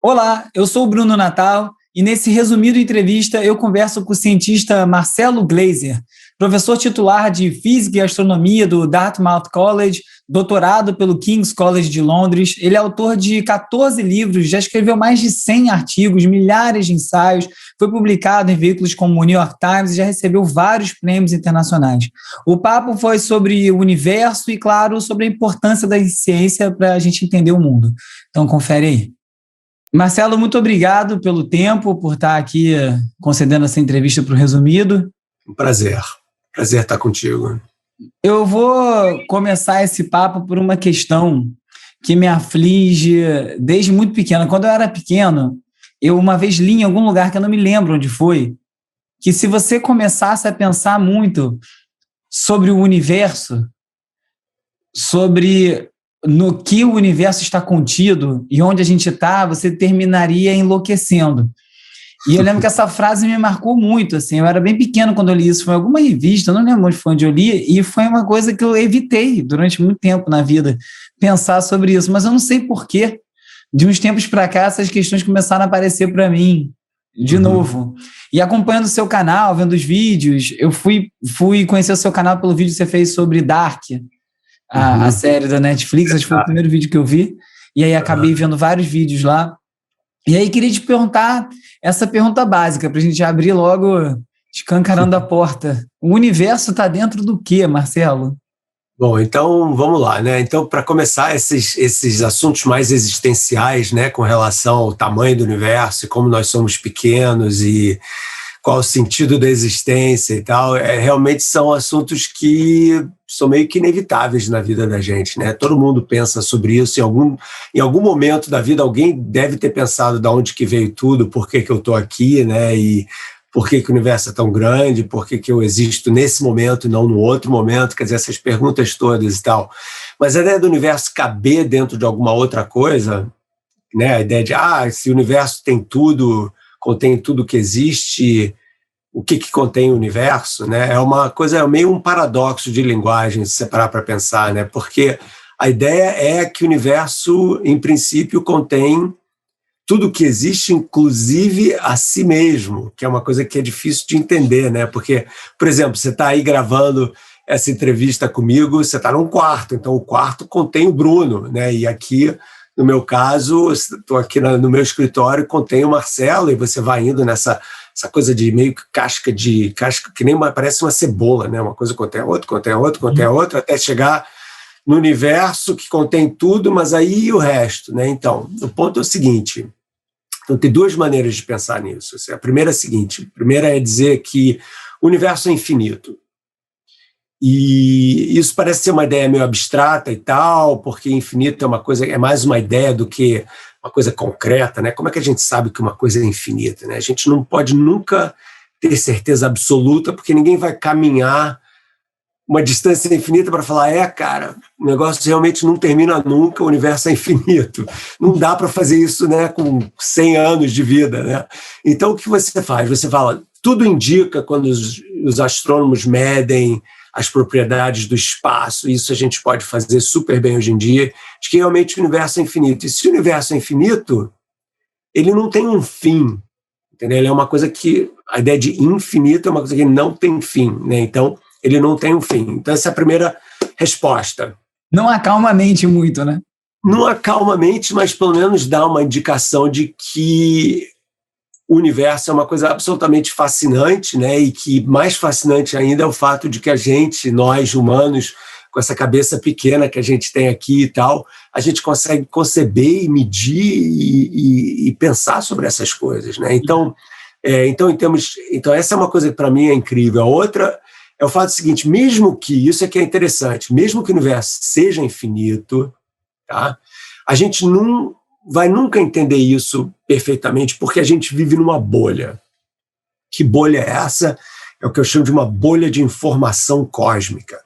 Olá, eu sou o Bruno Natal e nesse resumido entrevista eu converso com o cientista Marcelo Gleiser, professor titular de Física e Astronomia do Dartmouth College, doutorado pelo King's College de Londres. Ele é autor de 14 livros, já escreveu mais de 100 artigos, milhares de ensaios, foi publicado em veículos como o New York Times e já recebeu vários prêmios internacionais. O papo foi sobre o universo e, claro, sobre a importância da ciência para a gente entender o mundo. Então, confere aí. Marcelo, muito obrigado pelo tempo, por estar aqui concedendo essa entrevista para o Resumido. Um prazer. Prazer estar contigo. Eu vou começar esse papo por uma questão que me aflige desde muito pequeno. Quando eu era pequeno, eu uma vez li em algum lugar, que eu não me lembro onde foi, que se você começasse a pensar muito sobre o universo, sobre no que o universo está contido e onde a gente está, você terminaria enlouquecendo. E eu lembro que essa frase me marcou muito, assim, eu era bem pequeno quando eu li isso, foi em alguma revista, eu não lembro onde foi onde eu li, e foi uma coisa que eu evitei durante muito tempo na vida, pensar sobre isso, mas eu não sei porquê, de uns tempos para cá, essas questões começaram a aparecer para mim, de novo. E acompanhando o seu canal, vendo os vídeos, eu fui conhecer o seu canal pelo vídeo que você fez sobre Dark, a série da Netflix, acho que foi o primeiro vídeo que eu vi, e aí acabei vendo vários vídeos lá. E aí queria te perguntar essa pergunta básica, para a gente abrir logo, escancarando a porta. O universo está dentro do quê, Marcelo? Bom, então vamos lá, né? Então, para começar, esses assuntos mais existenciais, né, com relação ao tamanho do universo e como nós somos pequenos e qual o sentido da existência e tal, realmente são assuntos que são meio que inevitáveis na vida da gente, né? Todo mundo pensa sobre isso, em algum momento da vida alguém deve ter pensado de onde que veio tudo, por que que eu estou aqui, né? E por que que o universo é tão grande, por que que eu existo nesse momento e não no outro momento, quer dizer, essas perguntas todas e tal. Mas a ideia do universo caber dentro de alguma outra coisa, né? A ideia de, se o universo tem tudo, contém tudo que existe, o que contém o universo, né? É uma coisa, é meio um paradoxo de linguagem, se você parar para pensar, né? Porque a ideia é que o universo, em princípio, contém tudo que existe, inclusive a si mesmo, que é uma coisa que é difícil de entender, né? Porque, por exemplo, você está aí gravando essa entrevista comigo, você está num quarto, então o quarto contém o Bruno, né? E aqui, no meu caso, estou aqui no meu escritório, contém o Marcelo, e você vai indo nessa coisa de meio que casca, que nem parece uma cebola, né? Uma coisa contém a outra, contém a outra, contém a outra, até chegar no universo que contém tudo, mas aí o resto, né? Então, o ponto é o seguinte, então tem duas maneiras de pensar nisso. A primeira é a seguinte, a primeira é dizer que o universo é infinito. E isso parece ser uma ideia meio abstrata e tal, porque infinito é uma coisa, é mais uma ideia do que uma coisa concreta, né? Como é que a gente sabe que uma coisa é infinita, né? A gente não pode nunca ter certeza absoluta, porque ninguém vai caminhar uma distância infinita para falar, cara, o negócio realmente não termina nunca, o universo é infinito. Não dá para fazer isso, né, com 100 anos de vida, né? Então, o que você faz? Você fala, tudo indica, quando os astrônomos medem as propriedades do espaço, isso a gente pode fazer super bem hoje em dia, de que realmente o universo é infinito. E se o universo é infinito, ele não tem um fim, entendeu? Ele é uma coisa que, a ideia de infinito é uma coisa que não tem fim, né? Então, ele não tem um fim. Então, essa é a primeira resposta. Não acalma a mente muito, né? Não acalma a mente, mas pelo menos dá uma indicação de que o universo é uma coisa absolutamente fascinante, né? E que mais fascinante ainda é o fato de que a gente, nós humanos, com essa cabeça pequena que a gente tem aqui e tal, a gente consegue conceber e medir e pensar sobre essas coisas, né? Então, então essa é uma coisa que para mim é incrível. A outra é o fato seguinte, mesmo que, isso aqui é interessante, mesmo que o universo seja infinito, tá? A gente não vai nunca entender isso perfeitamente, porque a gente vive numa bolha. Que bolha é essa? É o que eu chamo de uma bolha de informação cósmica.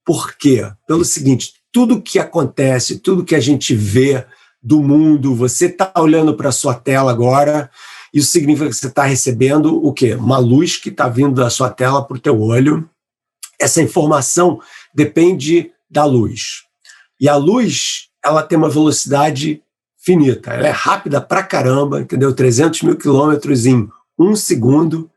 Por quê? Pelo seguinte, tudo que acontece, tudo que a gente vê do mundo, você está olhando para a sua tela agora, isso significa que você está recebendo o quê? Uma luz que está vindo da sua tela para o teu olho. Essa informação depende da luz. E a luz, ela tem uma velocidade finita. Ela é rápida pra caramba, entendeu? 300 mil quilômetros em 1 segundo.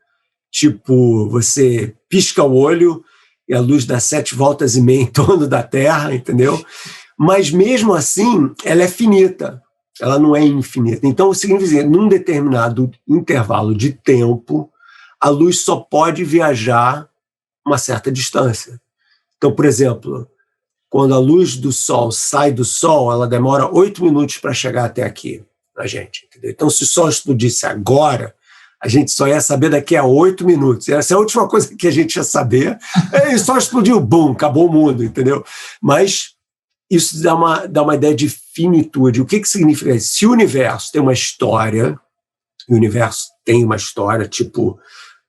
Tipo, você pisca o olho e a luz dá 7 voltas e meia em torno da Terra, entendeu? Mas mesmo assim, ela é finita. Ela não é infinita. Então, o significa que num determinado intervalo de tempo, a luz só pode viajar uma certa distância. Então, por exemplo, quando a luz do Sol sai do Sol, ela demora 8 minutos para chegar até aqui, na gente. Entendeu? Então, se o Sol explodisse agora, a gente só ia saber daqui a 8 minutos. Essa é a última coisa que a gente ia saber. O Sol explodiu, bum, acabou o mundo, entendeu? Mas isso dá uma ideia de finitude. O que significa isso? Se o universo tem uma história, o universo tem uma história, tipo,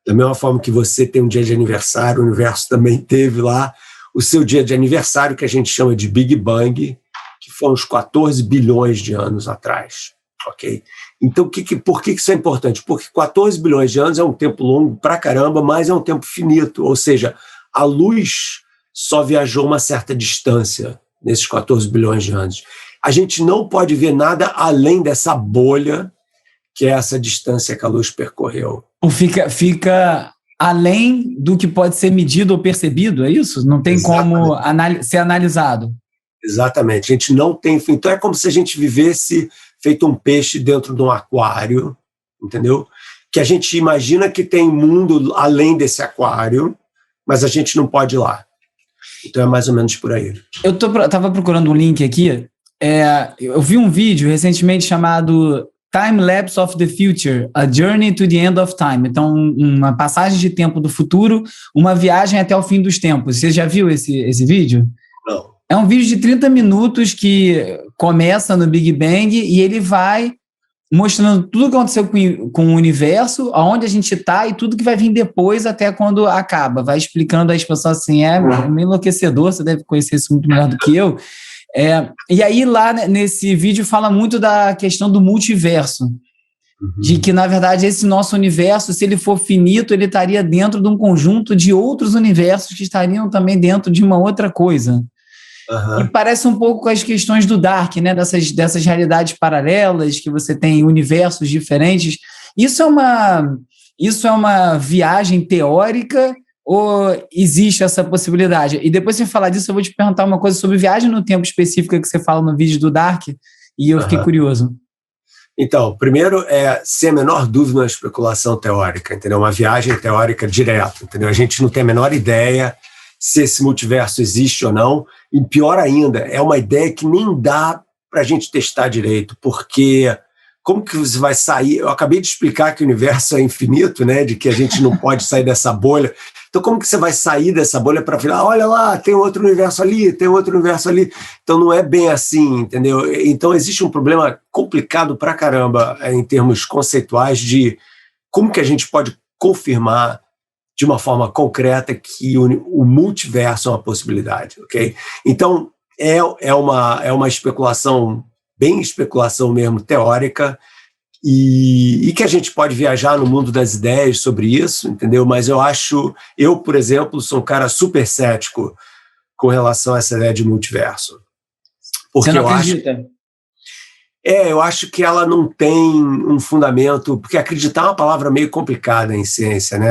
da mesma forma que você tem um dia de aniversário, o universo também teve lá o seu dia de aniversário, que a gente chama de Big Bang, que foi uns 14 bilhões de anos atrás. Ok? Então, por que isso é importante? Porque 14 bilhões de anos é um tempo longo pra caramba, mas é um tempo finito. Ou seja, a luz só viajou uma certa distância nesses 14 bilhões de anos. A gente não pode ver nada além dessa bolha, que é essa distância que a luz percorreu. Fica além do que pode ser medido ou percebido, é isso? Não tem como ser analisado. Exatamente. A gente não tem... Então, é como se a gente vivesse feito um peixe dentro de um aquário, entendeu? Que a gente imagina que tem mundo além desse aquário, mas a gente não pode ir lá. Então é mais ou menos por aí. Eu estava procurando um link aqui. Eu vi um vídeo recentemente chamado Time Lapse of the Future, A Journey to the End of Time. Então, uma passagem de tempo do futuro, uma viagem até o fim dos tempos. Você já viu esse vídeo? Não. É um vídeo de 30 minutos que começa no Big Bang e ele vai mostrando tudo o que aconteceu com o universo, aonde a gente está e tudo que vai vir depois até quando acaba. Vai explicando a expansão assim, é meio enlouquecedor, você deve conhecer isso muito melhor do que eu. E aí lá nesse vídeo fala muito da questão do multiverso, de que na verdade esse nosso universo, se ele for finito, ele estaria dentro de um conjunto de outros universos que estariam também dentro de uma outra coisa. E parece um pouco com as questões do Dark, né? Dessas realidades paralelas, que você tem universos diferentes. Isso é uma viagem teórica ou existe essa possibilidade? E depois de falar disso, eu vou te perguntar uma coisa sobre viagem no tempo específica que você fala no vídeo do Dark, e eu fiquei curioso. Então, primeiro, sem a menor dúvida, uma especulação teórica, entendeu? Uma viagem teórica direta, entendeu? A gente não tem a menor ideia se esse multiverso existe ou não, e pior ainda, é uma ideia que nem dá para a gente testar direito, porque como que você vai sair? Eu acabei de explicar que o universo é infinito, né, de que a gente não pode sair dessa bolha, então como que você vai sair dessa bolha para falar, olha lá, tem outro universo ali, tem outro universo ali, então não é bem assim, entendeu? Então existe um problema complicado pra caramba em termos conceituais de como que a gente pode confirmar de uma forma concreta que o multiverso é uma possibilidade, ok? Então, é uma especulação, bem especulação mesmo, teórica, e que a gente pode viajar no mundo das ideias sobre isso, entendeu? Mas eu, por exemplo, sou um cara super cético com relação a essa ideia de multiverso. Porque você não acredita? Eu acho que ela não tem um fundamento, porque acreditar é uma palavra meio complicada em ciência, né?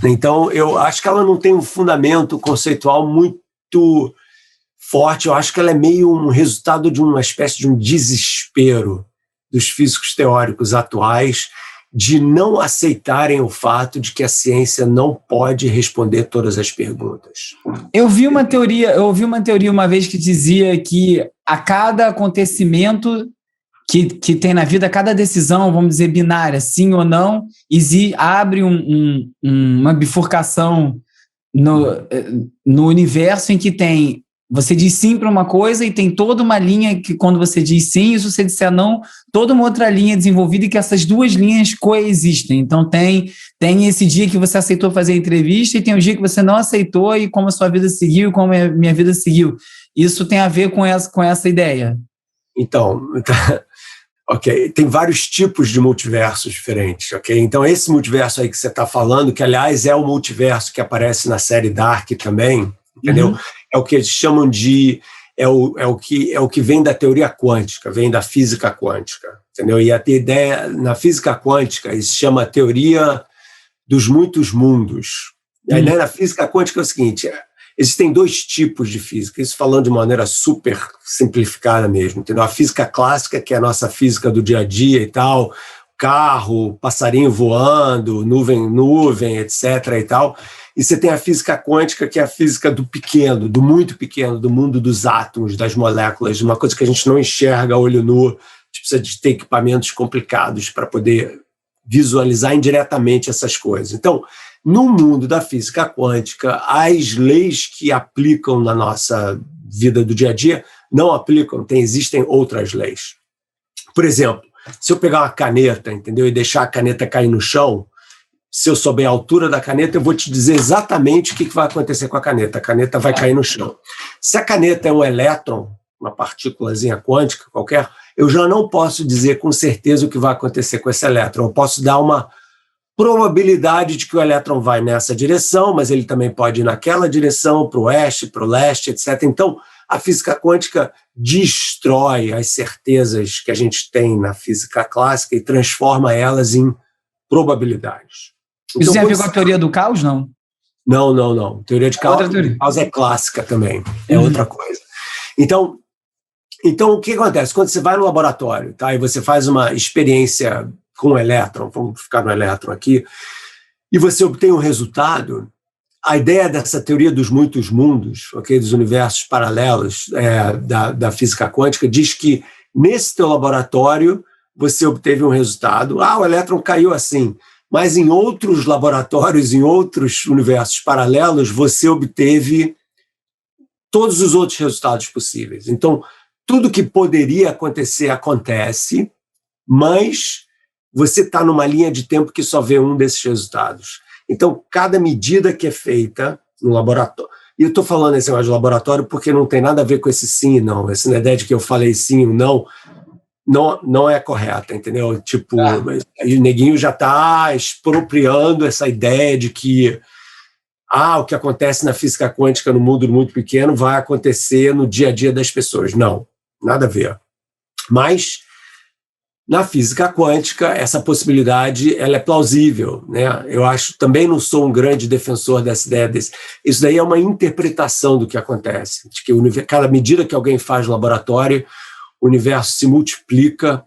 Então, eu acho que ela não tem um fundamento conceitual muito forte. Eu acho que ela é meio um resultado de uma espécie de um desespero dos físicos teóricos atuais de não aceitarem o fato de que a ciência não pode responder todas as perguntas. Eu ouvi uma teoria uma vez que dizia que a cada acontecimento que tem na vida, cada decisão, vamos dizer, binária, sim ou não, abre uma bifurcação no universo em que tem... Você diz sim para uma coisa e tem toda uma linha que, quando você diz sim, e se você disser não, toda uma outra linha desenvolvida e que essas duas linhas coexistem. Então, tem esse dia que você aceitou fazer a entrevista e tem o dia que você não aceitou e como a sua vida seguiu e como a minha vida seguiu. Isso tem a ver com essa ideia. Então, ok, tem vários tipos de multiversos diferentes, ok? Então, esse multiverso aí que você está falando, que, aliás, é o multiverso que aparece na série Dark também, entendeu? É o que eles chamam de é o que vem da teoria quântica, vem da física quântica, entendeu? E a ideia na física quântica isso se chama teoria dos muitos mundos. E aí, na física quântica é o seguinte, existem dois tipos de física, isso falando de maneira super simplificada mesmo, entendeu? A física clássica, que é a nossa física do dia a dia e tal, carro, passarinho voando, nuvem, etc. e tal. E você tem a física quântica, que é a física do pequeno, do muito pequeno, do mundo dos átomos, das moléculas, uma coisa que a gente não enxerga a olho nu, a gente precisa de ter equipamentos complicados para poder visualizar indiretamente essas coisas. Então, no mundo da física quântica, as leis que aplicam na nossa vida do dia a dia não aplicam, existem outras leis. Por exemplo, se eu pegar uma caneta, entendeu, e deixar a caneta cair no chão, se eu souber a altura da caneta, eu vou te dizer exatamente o que vai acontecer com a caneta vai cair no chão. Se a caneta é um elétron, uma partículazinha quântica qualquer, eu já não posso dizer com certeza o que vai acontecer com esse elétron. Eu posso dar uma probabilidade de que o elétron vai nessa direção, mas ele também pode ir naquela direção, para o oeste, para o leste, etc. Então, a física quântica destrói as certezas que a gente tem na física clássica e transforma elas em probabilidades. Isso tem a ver com a teoria do caos, não? Não. Teoria de caos é clássica também, é outra coisa. Então, o que acontece? Quando você vai no laboratório, tá, e você faz uma experiência com um elétron, vamos ficar no elétron aqui, e você obtém um resultado, a ideia dessa teoria dos muitos mundos, okay, dos universos paralelos da física quântica, diz que nesse teu laboratório você obteve um resultado, o elétron caiu assim, mas em outros laboratórios, em outros universos paralelos, você obteve todos os outros resultados possíveis. Então, tudo que poderia acontecer acontece, mas você está numa linha de tempo que só vê um desses resultados. Então, cada medida que é feita no laboratório, e eu estou falando esse negócio de laboratório porque não tem nada a ver com esse sim e não, essa ideia de que eu falei sim ou não é correta, entendeu? Tipo, o neguinho já está expropriando essa ideia de que o que acontece na física quântica no mundo muito pequeno vai acontecer no dia a dia das pessoas. Não, nada a ver. Mas, na física quântica, essa possibilidade ela é plausível, né? Eu também não sou um grande defensor dessa ideia Isso daí é uma interpretação do que acontece, de que cada medida que alguém faz no laboratório, o universo se multiplica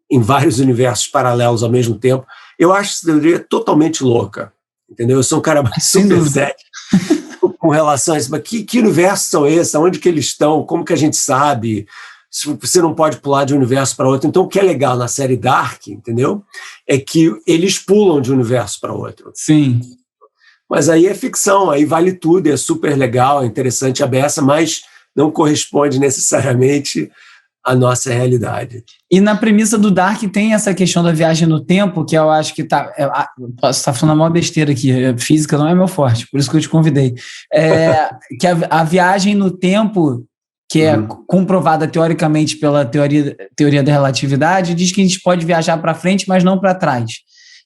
em vários universos paralelos ao mesmo tempo. Eu acho essa teoria totalmente louca, entendeu? Eu sou um cara super sério com relação a isso. Mas que universos são esses? Onde que eles estão? Como que a gente sabe? Você não pode pular de um universo para outro. Então, o que é legal na série Dark, entendeu? É que eles pulam de um universo para outro. Sim. Mas aí é ficção, aí vale tudo, é super legal, é interessante a beça, mas não corresponde necessariamente à nossa realidade. E na premissa do Dark tem essa questão da viagem no tempo, que eu acho que posso estar falando a maior besteira aqui, física não é meu forte, por isso que eu te convidei. Que a viagem no tempo, que é comprovada teoricamente pela teoria da relatividade, diz que a gente pode viajar para frente, mas não para trás.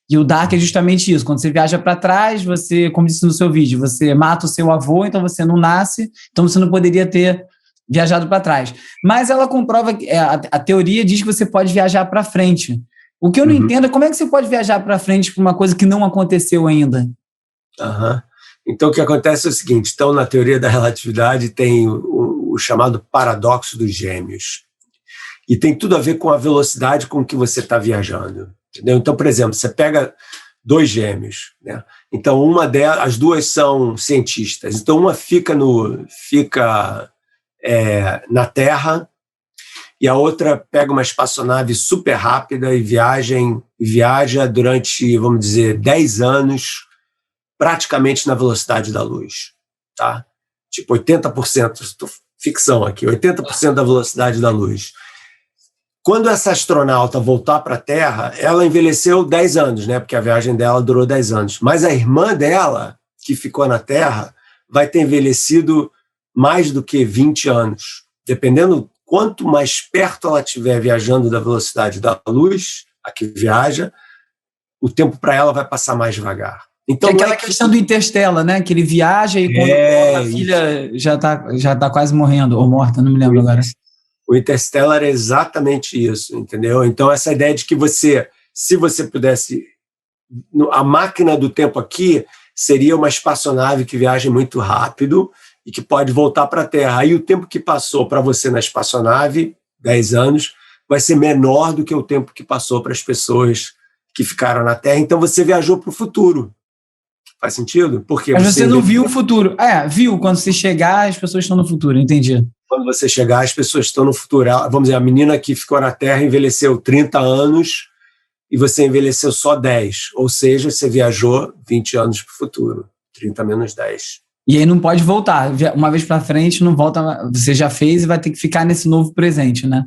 E o Dark é justamente isso. Quando você viaja para trás, você, como disse no seu vídeo, você mata o seu avô, então você não nasce, então você não poderia ter viajado para trás. Mas ela comprova, a teoria diz que você pode viajar para frente. O que eu não entendo é como é que você pode viajar para frente para uma coisa que não aconteceu ainda. Então, o que acontece é o seguinte, então, na teoria da relatividade tem o chamado paradoxo dos gêmeos. E tem tudo a ver com a velocidade com que você está viajando. Entendeu? Então, por exemplo, você pega dois gêmeos, né? Então, as duas são cientistas. Então, uma fica na Terra e a outra pega uma espaçonave super rápida e viaja durante, vamos dizer, 10 anos praticamente na velocidade da luz. Tá? Tipo 80%, ficção aqui, 80% da velocidade da luz. Quando essa astronauta voltar para a Terra, ela envelheceu 10 anos, né? Porque a viagem dela durou 10 anos. Mas a irmã dela, que ficou na Terra, vai ter envelhecido mais do que 20 anos. Dependendo quanto mais perto ela estiver viajando da velocidade da luz, a que viaja, o tempo para ela vai passar mais devagar. Então, que é aquela questão do Interstellar, né? Que ele viaja e quando a filha já tá quase morrendo, ou morta, não me lembro agora. O Interstellar é exatamente isso, entendeu? Então, essa ideia de que se você pudesse... A máquina do tempo aqui seria uma espaçonave que viaja muito rápido e que pode voltar para a Terra. Aí o tempo que passou para você na espaçonave, 10 anos, vai ser menor do que o tempo que passou para as pessoas que ficaram na Terra. Então, você viajou para o futuro. Faz sentido? Porque mas você não viu o futuro. Viu. Quando você chegar, as pessoas estão no futuro, entendi. Quando você chegar, as pessoas estão no futuro. Vamos dizer, a menina que ficou na Terra envelheceu 30 anos e você envelheceu só 10. Ou seja, você viajou 20 anos para o futuro. 30 menos 10. E aí não pode voltar. Uma vez para frente, não volta. Você já fez e vai ter que ficar nesse novo presente, né?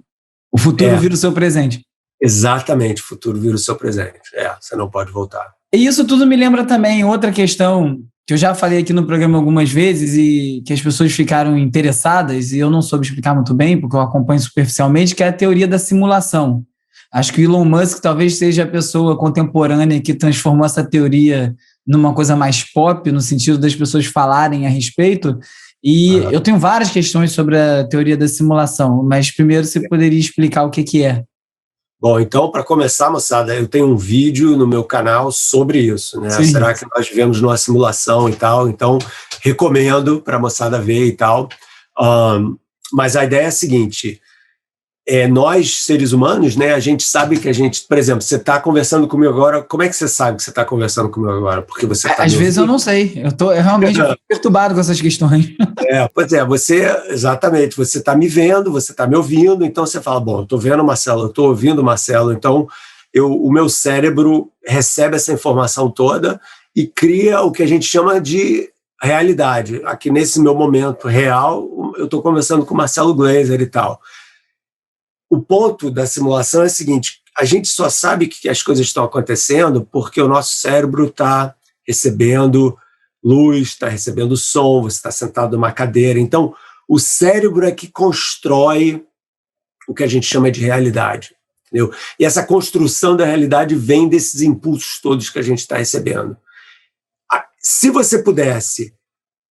O futuro vira o seu presente. Exatamente, o futuro vira o seu presente. Você não pode voltar. E isso tudo me lembra também outra questão que eu já falei aqui no programa algumas vezes e que as pessoas ficaram interessadas e eu não soube explicar muito bem, porque eu acompanho superficialmente, que é a teoria da simulação. Acho que o Elon Musk talvez seja a pessoa contemporânea que transformou essa teoria numa coisa mais pop, no sentido das pessoas falarem a respeito. E eu tenho várias questões sobre a teoria da simulação, mas primeiro você poderia explicar o que é. Bom, então, para começar, moçada, eu tenho um vídeo no meu canal sobre isso, né? Sim. Será que nós vivemos numa simulação e tal? Então, recomendo para a moçada ver e tal. Mas a ideia é a seguinte, nós, seres humanos, né, a gente sabe que a gente... Por exemplo, você está conversando comigo agora, como é que você sabe que você está conversando comigo agora? Porque você tá Às vezes eu não sei, eu estou realmente perturbado com essas questões. Pois é, exatamente, você está me vendo, você está me ouvindo, então você fala, bom, eu estou vendo o Marcelo, eu estou ouvindo o Marcelo, então o meu cérebro recebe essa informação toda e cria o que a gente chama de realidade. Aqui nesse meu momento real, eu estou conversando com o Marcelo Gleiser e tal. O ponto da simulação é o seguinte, a gente só sabe que as coisas estão acontecendo porque o nosso cérebro está recebendo luz, está recebendo som, você está sentado numa cadeira. Então, o cérebro é que constrói o que a gente chama de realidade. Entendeu? E essa construção da realidade vem desses impulsos todos que a gente está recebendo. Se você pudesse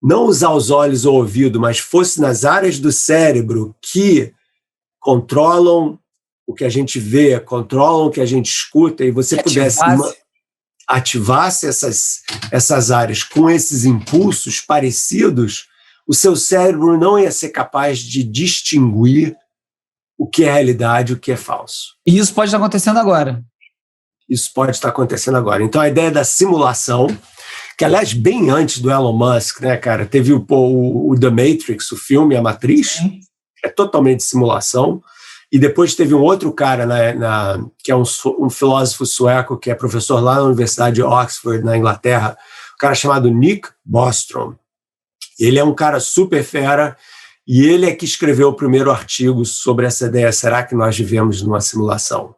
não usar os olhos ou o ouvido, mas fosse nas áreas do cérebro que controlam o que a gente vê, controlam o que a gente escuta, e você pudesse ativasse essas áreas com esses impulsos parecidos, o seu cérebro não ia ser capaz de distinguir o que é realidade e o que é falso. E isso pode estar acontecendo agora. Isso pode estar acontecendo agora. Então, a ideia da simulação, que, aliás, bem antes do Elon Musk, né, cara, teve o The Matrix, o filme, a Matriz, é totalmente simulação. E depois teve um outro cara, que é um filósofo sueco, que é professor lá na Universidade de Oxford, na Inglaterra, um cara chamado Nick Bostrom. Ele é um cara super fera, e ele é que escreveu o primeiro artigo sobre essa ideia, será que nós vivemos numa simulação?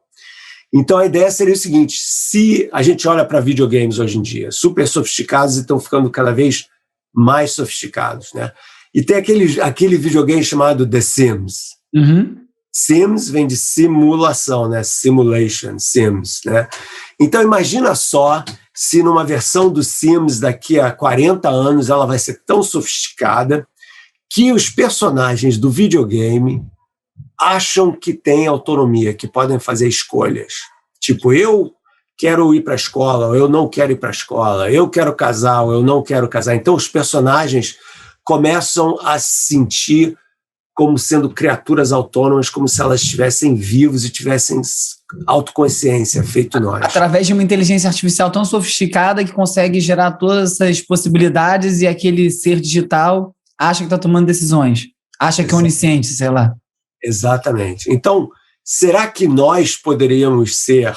Então a ideia seria o seguinte, se a gente olha para videogames hoje em dia, super sofisticados e estão ficando cada vez mais sofisticados, né? E tem aquele videogame chamado The Sims. Uhum. Sims vem de simulação, né? Simulation, Sims, né? Então imagina só se numa versão do Sims daqui a 40 anos ela vai ser tão sofisticada que os personagens do videogame acham que têm autonomia, que podem fazer escolhas. Tipo, eu quero ir para a escola, ou eu não quero ir para a escola, eu quero casar, ou eu não quero casar. Então os personagens começam a se sentir como sendo criaturas autônomas, como se elas estivessem vivos e tivessem autoconsciência, feito nós. Através de uma inteligência artificial tão sofisticada que consegue gerar todas essas possibilidades e aquele ser digital acha que está tomando decisões, acha que é onisciente, sei lá. Exatamente. Então, será que nós poderíamos ser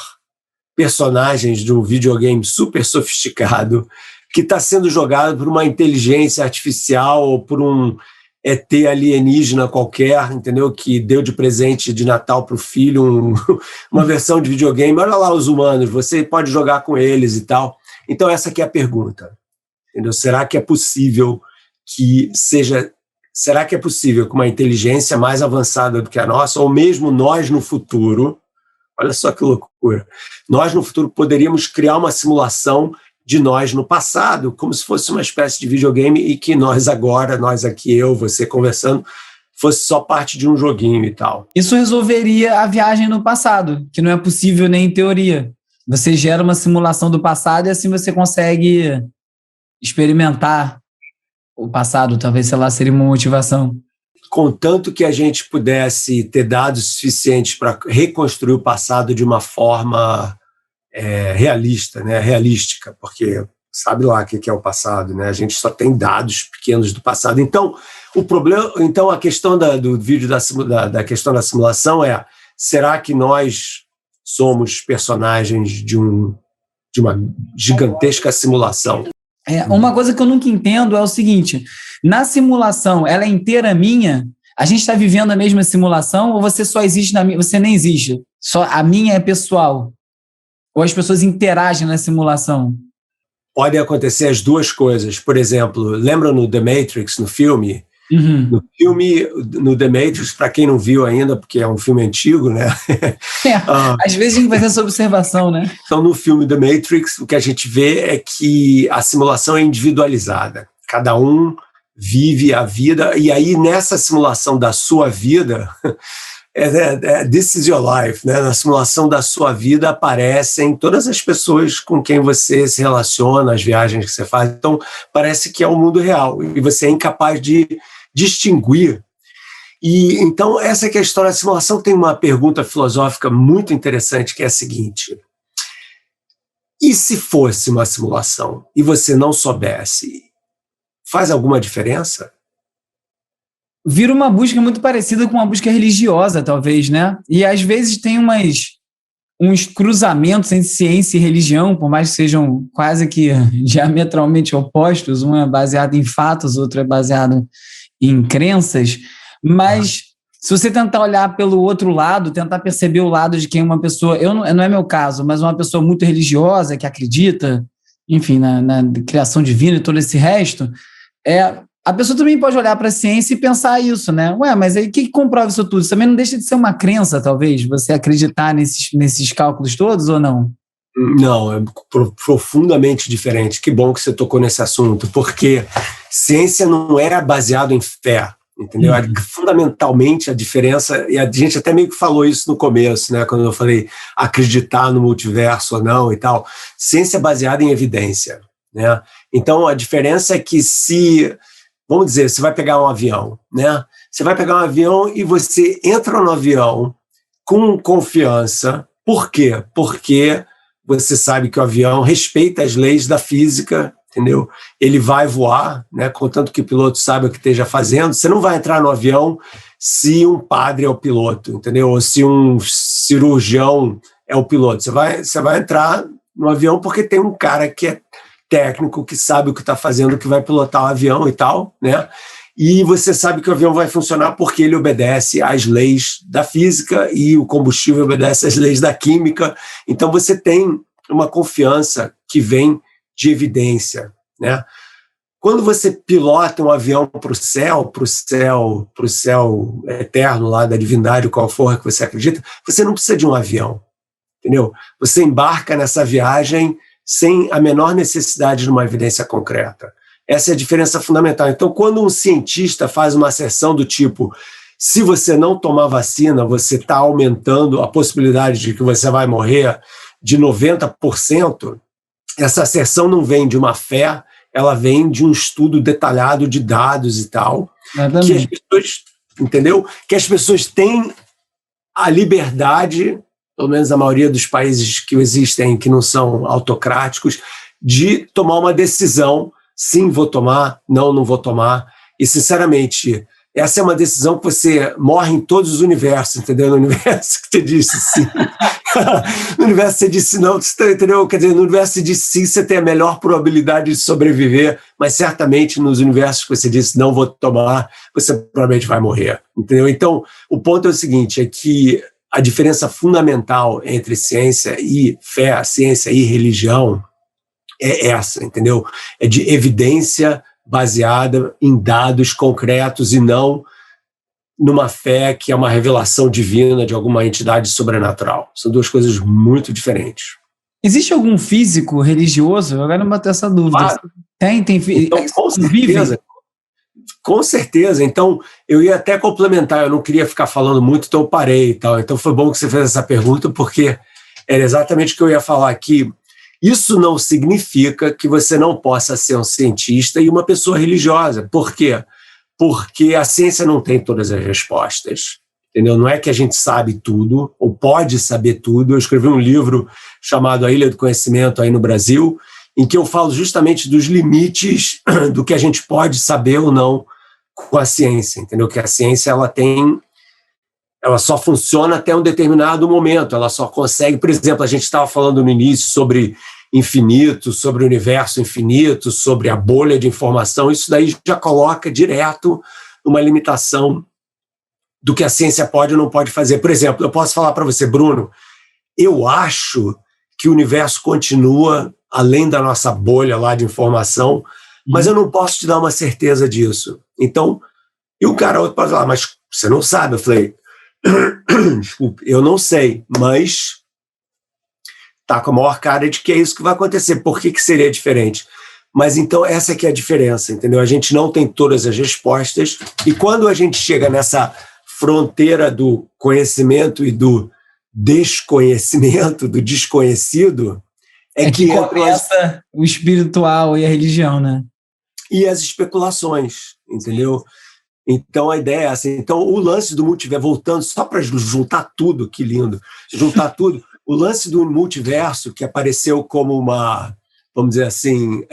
personagens de um videogame super sofisticado que está sendo jogado por uma inteligência artificial ou por um ET alienígena qualquer, entendeu? Que deu de presente de Natal para o filho uma versão de videogame. Olha lá os humanos, você pode jogar com eles e tal. Então essa aqui é a pergunta, entendeu? Será que é possível será que é possível que uma inteligência mais avançada do que a nossa, ou mesmo nós no futuro, olha só que loucura, nós no futuro poderíamos criar uma simulação de nós no passado, como se fosse uma espécie de videogame e que nós agora, nós aqui, eu, você conversando, fosse só parte de um joguinho e tal. Isso resolveria a viagem no passado, que não é possível nem em teoria. Você gera uma simulação do passado e assim você consegue experimentar o passado, talvez, sei lá, seria uma motivação. Contanto que a gente pudesse ter dados suficientes para reconstruir o passado de uma forma realista, né? Realística, porque sabe lá o que é o passado, né? A gente só tem dados pequenos do passado. Então, a questão do vídeo da questão da simulação é: será que nós somos personagens de uma gigantesca simulação? Uma coisa que eu nunca entendo é o seguinte: na simulação, ela é inteira minha? A gente está vivendo a mesma simulação ou você só existe na minha? Você nem existe. Só a minha é pessoal. Ou as pessoas interagem na simulação? Podem acontecer as duas coisas. Por exemplo, lembra no The Matrix, no filme? Uhum. No The Matrix, para quem não viu ainda, porque é um filme antigo, né? Às vezes a gente vai ter essa observação, né? Então, no filme The Matrix, o que a gente vê é que a simulação é individualizada. Cada um vive a vida, e aí nessa simulação da sua vida, this is your life, né? Na simulação da sua vida aparecem todas as pessoas com quem você se relaciona, as viagens que você faz. Então, parece que é o mundo real, e você é incapaz de distinguir. E então, essa é que é a história da simulação. Tem uma pergunta filosófica muito interessante, que é a seguinte: e se fosse uma simulação e você não soubesse, faz alguma diferença? Vira uma busca muito parecida com uma busca religiosa, talvez, né? E às vezes tem uns cruzamentos entre ciência e religião, por mais que sejam quase que diametralmente opostos, um é baseado em fatos, outro é baseado em crenças, mas se você tentar olhar pelo outro lado, tentar perceber o lado de quem uma pessoa, não é meu caso, mas uma pessoa muito religiosa, que acredita, enfim, na criação divina e todo esse resto, a pessoa também pode olhar para a ciência e pensar isso, né? Mas aí o que comprova isso tudo? Isso também não deixa de ser uma crença, talvez, você acreditar nesses cálculos todos ou não? Não, é profundamente diferente. Que bom que você tocou nesse assunto, porque ciência não é baseado em fé, entendeu? Fundamentalmente a diferença, e a gente até meio que falou isso no começo, né? Quando eu falei acreditar no multiverso ou não e tal. Ciência é baseada em evidência, né? Então a diferença é que vamos dizer, você vai pegar um avião, né? Você vai pegar um avião e você entra no avião com confiança. Por quê? Porque você sabe que o avião respeita as leis da física, entendeu? Ele vai voar, né? Contanto que o piloto saiba o que esteja fazendo. Você não vai entrar no avião se um padre é o piloto, entendeu? Ou se um cirurgião é o piloto. Você vai entrar no avião porque tem um cara que é técnico, que sabe o que está fazendo, que vai pilotar o avião e tal, né? E você sabe que o avião vai funcionar porque ele obedece às leis da física e o combustível obedece às leis da química. Então você tem uma confiança que vem de evidência, né? Quando você pilota um avião para o céu eterno lá da divindade, qual for que você acredita, você não precisa de um avião, entendeu? Você embarca nessa viagem sem a menor necessidade de uma evidência concreta. Essa é a diferença fundamental. Então, quando um cientista faz uma asserção do tipo: se você não tomar vacina, você está aumentando a possibilidade de que você vai morrer de 90%, essa asserção não vem de uma fé, ela vem de um estudo detalhado de dados e tal, que as pessoas, entendeu? Que as pessoas têm a liberdade, pelo menos a maioria dos países que existem, que não são autocráticos, de tomar uma decisão: sim, vou tomar, não vou tomar. E, sinceramente, essa é uma decisão que você morre em todos os universos, entendeu? No universo que você disse sim. No universo que você disse não, entendeu? Quer dizer, no universo que você disse sim, você tem a melhor probabilidade de sobreviver, mas certamente nos universos que você disse não vou tomar, você provavelmente vai morrer, entendeu? Então, o ponto é o seguinte, é que a diferença fundamental entre ciência e fé, ciência e religião, é essa, entendeu? É de evidência baseada em dados concretos e não numa fé que é uma revelação divina de alguma entidade sobrenatural. São duas coisas muito diferentes. Existe algum físico religioso? Agora não bateu essa dúvida. Claro. Tem então, com certeza. Então, eu ia até complementar, eu não queria ficar falando muito, então eu parei e tal. Então, foi bom que você fez essa pergunta, porque era exatamente o que eu ia falar aqui. Isso não significa que você não possa ser um cientista e uma pessoa religiosa. Por quê? Porque a ciência não tem todas as respostas. Entendeu? Não é que a gente sabe tudo, ou pode saber tudo. Eu escrevi um livro chamado A Ilha do Conhecimento aí no Brasil, em que eu falo justamente dos limites do que a gente pode saber ou não com a ciência, entendeu? Que a ciência ela só funciona até um determinado momento, ela só consegue, por exemplo, a gente estava falando no início sobre infinito, sobre o universo infinito, sobre a bolha de informação, isso daí já coloca direto uma limitação do que a ciência pode ou não pode fazer. Por exemplo, eu posso falar para você, Bruno, eu acho que o universo continua além da nossa bolha lá de informação, mas eu não posso te dar uma certeza disso. Então, e o cara outro pode falar, mas você não sabe. Eu falei, desculpe, eu não sei, mas tá com a maior cara de que é isso que vai acontecer. Por que seria diferente? Mas então essa que é a diferença, entendeu? A gente não tem todas as respostas, e quando a gente chega nessa fronteira do conhecimento e do desconhecimento, do desconhecido, é que começa o espiritual e a religião, né? E as especulações, entendeu? Então a ideia é assim. Então o lance do multiverso, voltando só para juntar tudo, que lindo, juntar tudo, o lance do multiverso que apareceu como uma, vamos dizer assim,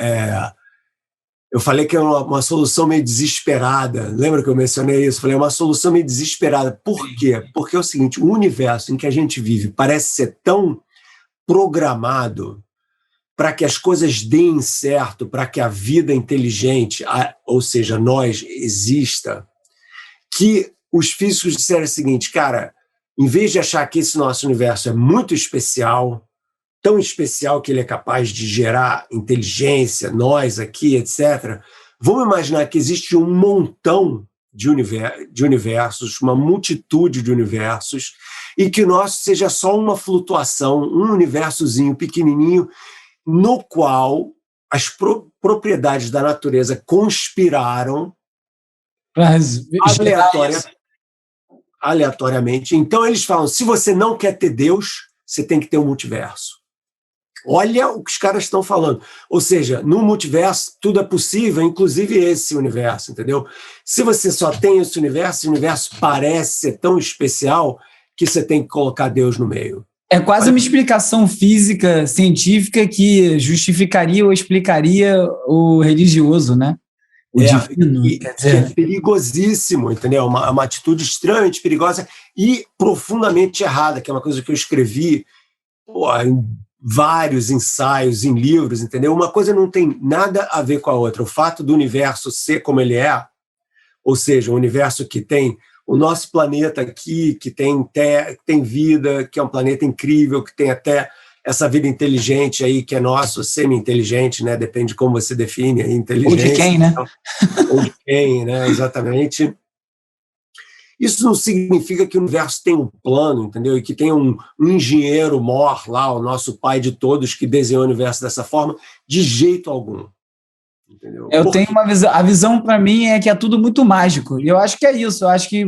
eu falei que é uma solução meio desesperada. Lembra que eu mencionei isso? Falei, é uma solução meio desesperada. Por quê? Porque é o seguinte, o universo em que a gente vive parece ser tão programado para que as coisas deem certo, para que a vida inteligente, ou seja, nós, exista, que os físicos disseram o seguinte, cara, em vez de achar que esse nosso universo é muito especial, tão especial que ele é capaz de gerar inteligência, nós aqui, etc., vamos imaginar que existe um montão de universos, uma multitude de universos, e que o nosso seja só uma flutuação, um universozinho pequenininho, no qual as propriedades da natureza conspiraram aleatoriamente. Então eles falam, se você não quer ter Deus, você tem que ter um multiverso. Olha o que os caras estão falando. Ou seja, no multiverso tudo é possível, inclusive esse universo, entendeu? Se você só tem esse universo, o universo parece ser tão especial que você tem que colocar Deus no meio. É quase uma explicação física, científica, que justificaria ou explicaria o religioso, né? O divino. Que é perigosíssimo, entendeu? Uma atitude extremamente perigosa e profundamente errada, que é uma coisa que eu escrevi em vários ensaios, em livros, entendeu? Uma coisa não tem nada a ver com a outra. O fato do universo ser como ele é, ou seja, um universo que tem o nosso planeta aqui, que tem vida, que é um planeta incrível, que tem até essa vida inteligente aí, que é nosso, semi-inteligente, né? Depende de como você define a inteligência. Ou de quem, né? Ou de quem, né? Exatamente. Isso não significa que o universo tem um plano, entendeu? E que tem um engenheiro mor lá, o nosso pai de todos, que desenhou o universo dessa forma, de jeito algum. Entendeu? Eu tenho uma visão, a visão para mim é que é tudo muito mágico, e eu acho que é isso, eu acho que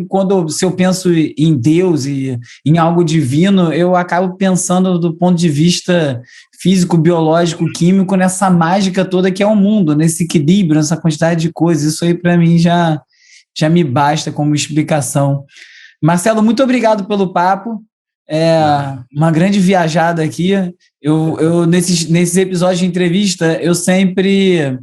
se eu penso em Deus e em algo divino, eu acabo pensando do ponto de vista físico, biológico, químico, nessa mágica toda que é o mundo, nesse equilíbrio, nessa quantidade de coisas, isso aí para mim já me basta como explicação. Marcelo, muito obrigado pelo papo, uma grande viajada aqui, eu nesses episódios de entrevista, eu sempre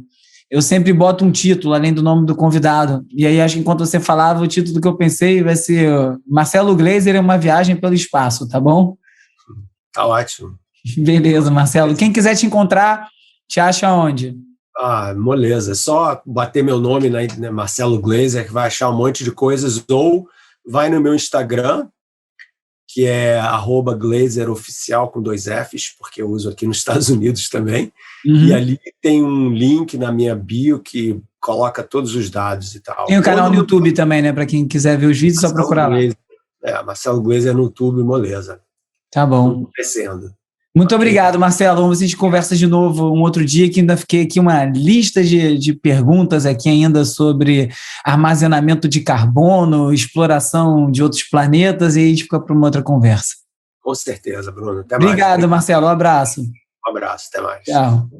boto um título, além do nome do convidado. E aí, acho que enquanto você falava, o título que eu pensei vai ser Marcelo Gleiser é uma viagem pelo espaço, tá bom? Tá ótimo. Beleza, Marcelo. Quem quiser te encontrar, te acha onde? Moleza. É só bater meu nome, né, Marcelo Gleiser, que vai achar um monte de coisas, ou vai no meu Instagram, que é @GleiserOficial com 2 Fs, porque eu uso aqui nos Estados Unidos também. E ali tem um link na minha bio que coloca todos os dados e tal. Tem um canal no YouTube também, né? Para quem quiser ver os vídeos, só procurar lá. Marcelo Gleiser no YouTube, moleza. Tá bom. Crescendo. Muito obrigado, Marcelo. Vamos a gente conversa de novo um outro dia, que ainda fiquei aqui uma lista de perguntas aqui ainda sobre armazenamento de carbono, exploração de outros planetas, e a gente fica para uma outra conversa. Com certeza, Bruno. Até Obrigado, mais. Marcelo. Um abraço. Um abraço, até mais. Tchau.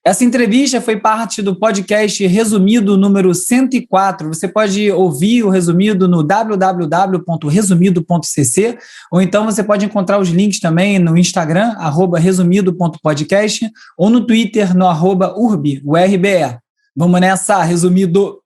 Essa entrevista foi parte do podcast Resumido número 104. Você pode ouvir o resumido no www.resumido.cc, ou então você pode encontrar os links também no Instagram, @resumido.podcast, ou no Twitter, no @urbe. Vamos nessa, Resumido!